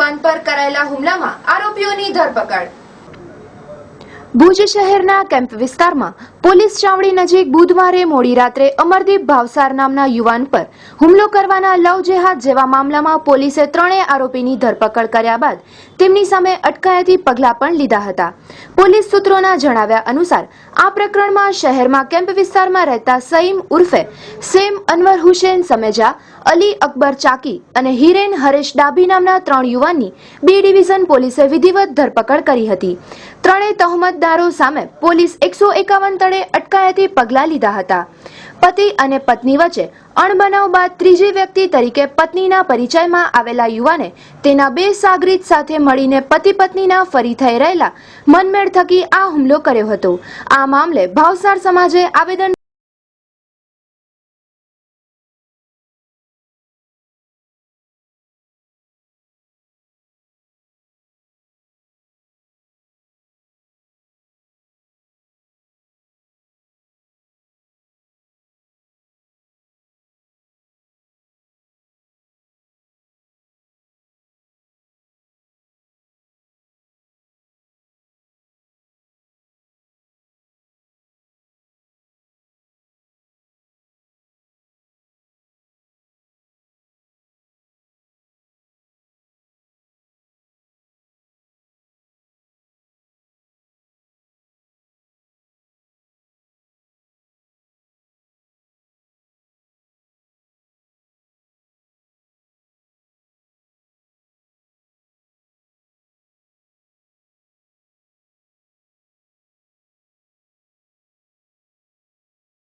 યુવાન પર કરાયેલા હુમલામાં આરોપીઓની ધરપકડ। ભુજ શહેરના કેમ્પ વિસ્તારમાં પોલીસ ચાવડી નજીક બુધવારે મોડી રાત્રે અમરદીપ ભાવસાર નામના યુવાન પર હુમલો કરવાના લવ જેહાદ જેવા મામલામાં પોલીસે ત્રણેય આરોપીની ધરપકડ કર્યા બાદ તેમની સામે અટકાયતી પગલાં પણ લીધા હતા। પોલીસ સૂત્રોના જણાવ્યા અનુસાર આ પ્રકરણમાં શહેરમાં કેમ્પ વિસ્તારમાં રહેતા સઈમ ઉર્ફે સેમ અનવર હુસેન સમેજા, અલી અકબર ચાકી અને હિરેન હરેશ ડાભી નામના ત્રણ યુવાનની બી ડિવિઝન પોલીસે વિધિવત ધરપકડ કરી હતી। ત્રણેય તહોમતદારો સામે પોલીસ 151 તળે અટકાયતી પગલાં લીધા હતા। પતિ અને પત્ની વચ્ચે અણબનાવ બાદ ત્રીજી વ્યક્તિ તરીકે પત્નીના પરિચયમાં આવેલા યુવાને તેના બે સાગરીત સાથે મળીને પતિ પત્નીના ફરી થઈ રહેલા મનમેળ થકી આ હુમલો કર્યો હતો। આ મામલે ભાવસાર સમાજે આવેદન